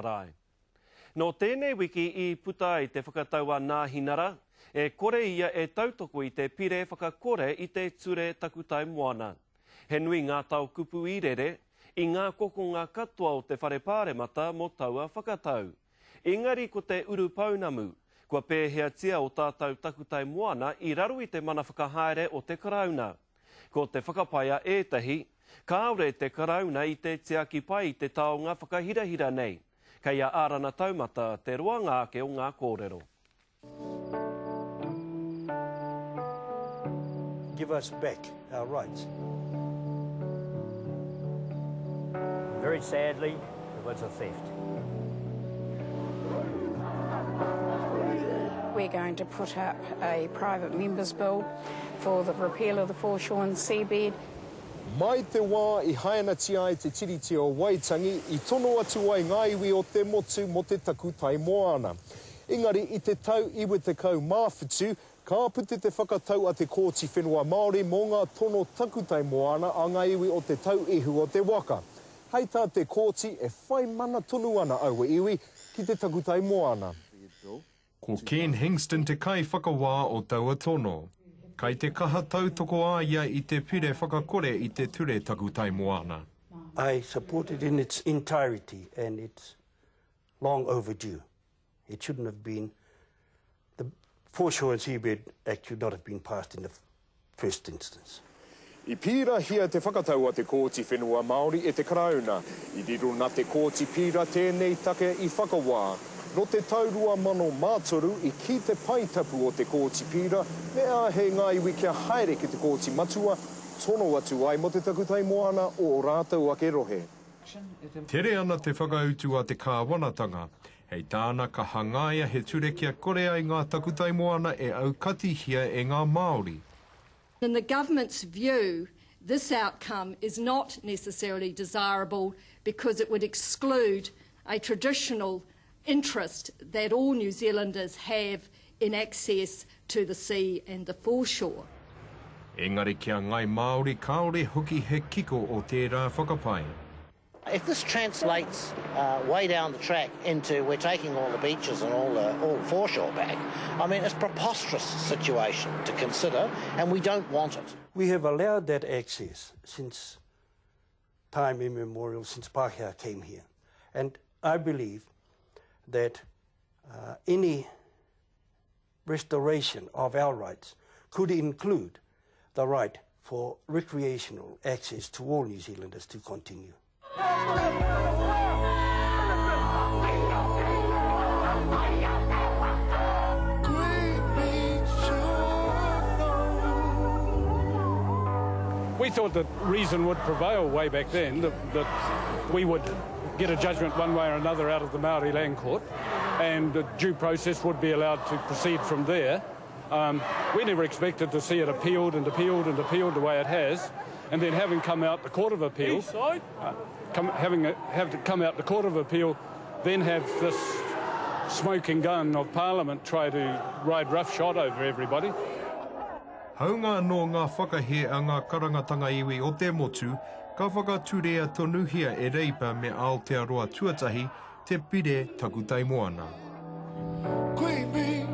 Marae. No tēnei wiki I puta I te whakataua nā hinara, e kore ia e tautoko I te pire whakakore I te ture takutai moana. He nui ngā tau kupu irere, I ngā kokonga katoa o te wharepāremata mo taua whakatau. Engari ko te uru paunamu, kua pēheatia o tātou takutai moana I raru I te mana whakahaere o te karauna. Ko te whakapaia ētahi, kāore te karauna I te tiaki pai I te taonga whakahirahira nei. Kei a ārana taumata te roa ngāke o ngā kōrero. Give us back our rights. Very sadly, it was a theft. We're going to put up a private members bill for the repeal of the Foreshore and Seabed. Mai te wā I hainatia ai te tiriti o Waitangi I tono atu ai ngā iwi o te motu mo te takutai moana. Engari I te tau iwi te kau māwhitu, ka pute te whakatau a te kōti whenua Māori mō ngā tono takutai moana a ngā iwi o te tau ihu o te waka. Hei tā te kōti e whai mana tonu ana aua iwi ki te takutai moana. Ko Ken Hingston te kai whakawā o taua tono. Kai te kaha tautoko a ia I te pire whakakore I te ture takutai moana. I support it in its entirety and it's long overdue. It shouldn't have been, the Foreshore and Seabed Act should not have been passed in the first instance. I pira hia te whakatau a te kōti whenua Māori e te karauna. I riro nā te kōti pira tēnei take I whakawā. No te taurua mano mātoru I ki te paitapu o te kōti pira, mea he ngā iwi kia haere ki te kōti matua, tono atu ai mo te takutai moana o rātou ake rohe. Tere ana te whakautu a te kāwanatanga, hei tāna ka hangaia he ture kia kore ai ngā takutai moana e aukati hia e ngā Māori. In the government's view, this outcome is not necessarily desirable because it would exclude a traditional interest that all New Zealanders have in access to the sea and the foreshore. Engari kia ngai Māori kaore hoki he kiko o tērā whakapai. If this translates way down the track into we're taking all the beaches and all the foreshore back, I mean, it's a preposterous situation to consider, and we don't want it. We have allowed that access since time immemorial, since Pākehā came here. And I believe that any restoration of our rights could include the right for recreational access to all New Zealanders to continue. We thought that reason would prevail way back then, that we would get a judgment one way or another out of the Maori Land Court, and the due process would be allowed to proceed from there. We never expected to see it appealed and appealed and appealed the way it has, and then having come out the Court of Appeal, have to come out the Court of Appeal, then have this smoking gun of Parliament try to ride roughshod over everybody. Haunga no ngā whakahe a ngā karangatanga iwi o te motu, ka whakaturea tonuhia e reipa me Aotearoa tuatahi te pire takutai moana. Queenie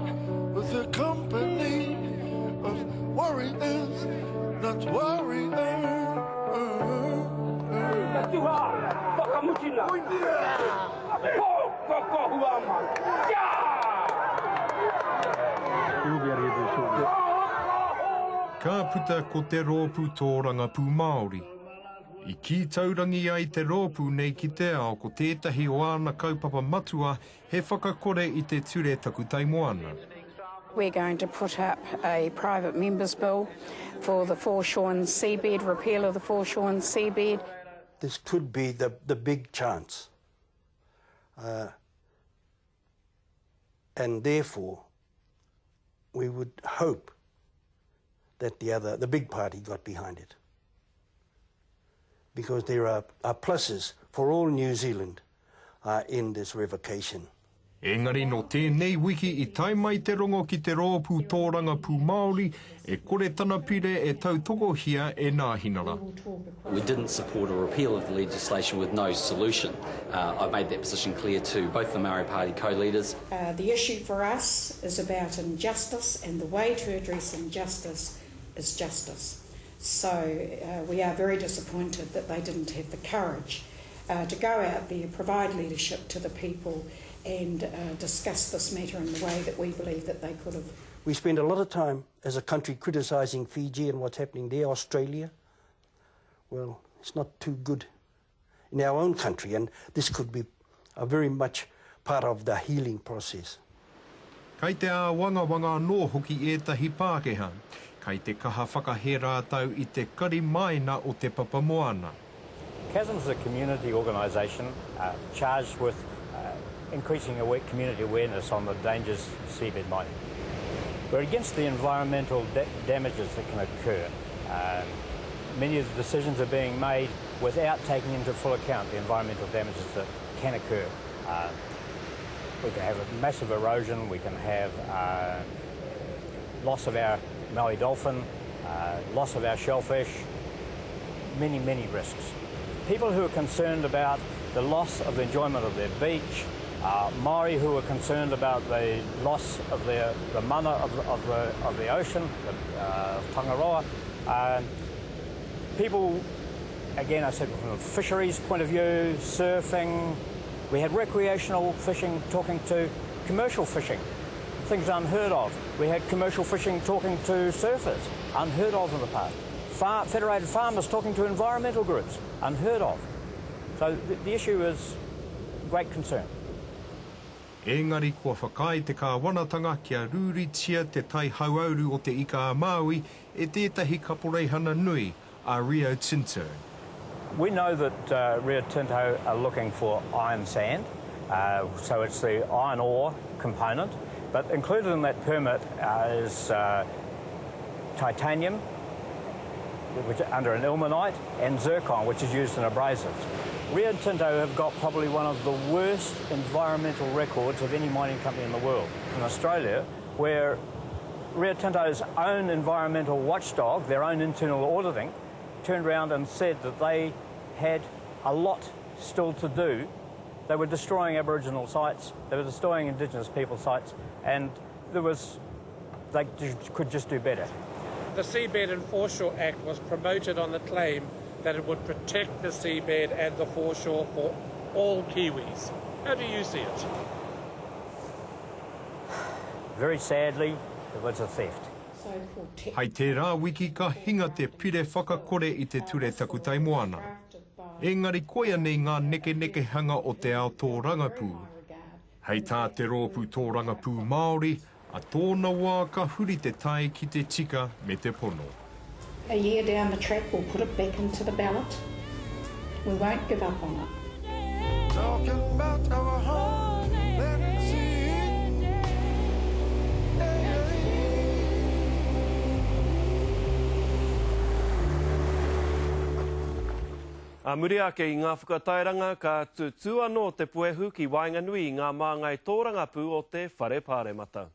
with a company of warriors, not warriors. Ka puta ko te rōpū tō rangapū Māori. I ki taurangi ai te rōpū nei ki te ao ko tētahi o ana kaupapa matua he whakakore I te ture takutai moana. We're going to put up a private members bill for the Foreshore and Seabed, repeal of the Foreshore and Seabed. This could be the big chance. And therefore, we would hope that the big party got behind it. Because there are pluses for all New Zealand in this revocation. Engari no tēnei wiki I tai mai te rongo ki te rōpū tōranga pū Māori, e kore tana pire e tautoko hia e nāhinara. We didn't support a repeal of the legislation with no solution. I made that position clear to both the Maori Party co-leaders. The issue for us is about injustice, and the way to address injustice is justice. So we are very disappointed that they didn't have the courage to go out there, provide leadership to the people and discuss this matter in the way that we believe that they could have. We spend a lot of time as a country criticising Fiji and what's happening there, Australia. Well, it's not too good in our own country, and this could be a very much part of the healing process. Kei te wanga nō hoki ētahi Pākehā, kei te kaha whakahera tau I te kari maina o te papamoana. KASM is a community organisation charged with increasing community awareness on the dangers of seabed mining. We're against the environmental damages that can occur. Many of the decisions are being made without taking into full account the environmental damages that can occur. We can have a massive erosion, we can have loss of our Maui dolphin, loss of our shellfish, many, many risks. People who are concerned about the loss of the enjoyment of their beach, Maori who are concerned about the loss of the mana of the ocean, of Tangaroa. People, again, I said from a fisheries point of view, surfing. We had recreational fishing talking to commercial fishing, things unheard of. We had commercial fishing talking to surfers, unheard of in the past. Federated farmers talking to environmental groups, unheard of. So the issue is great concern. Engari kua whakai te kāwanatanga kia rūritia te tai hauauru o te ika a Maui e tētahi kaporeihana nui a Riotinto. We know that Riotinto are looking for iron sand, so it's the iron ore component, but included in that permit is titanium, which under an ilmenite, and zircon, which is used in abrasives. Riotinto have got probably one of the worst environmental records of any mining company in the world. In Australia, where Riotinto's own environmental watchdog, their own internal auditing, turned around and said that they had a lot still to do. They were destroying Aboriginal sites, they were destroying Indigenous people sites, and they could just do better. The Seabed and Foreshore Act was promoted on the claim that it would protect the seabed and the foreshore for all Kiwis. How do you see it? Very sadly, it was a theft. Hei te rā wiki ka hinga te pire whakakore I te ture takutai moana. Engari koia nei ngā neke hanga o te ao tō rangapū. Hei tā te rōpū tō rangapū Māori, a tōna wā ka huri te tai ki te tika me te pono. A year down the track, we'll put it back into the ballot. We won't give up on it. Talking about our home, let me see it. A muri ake I ngā whakatairanga ka tū anō te puehu ki Wainganui I ngā māngai tōrangapū o te whare pāremata.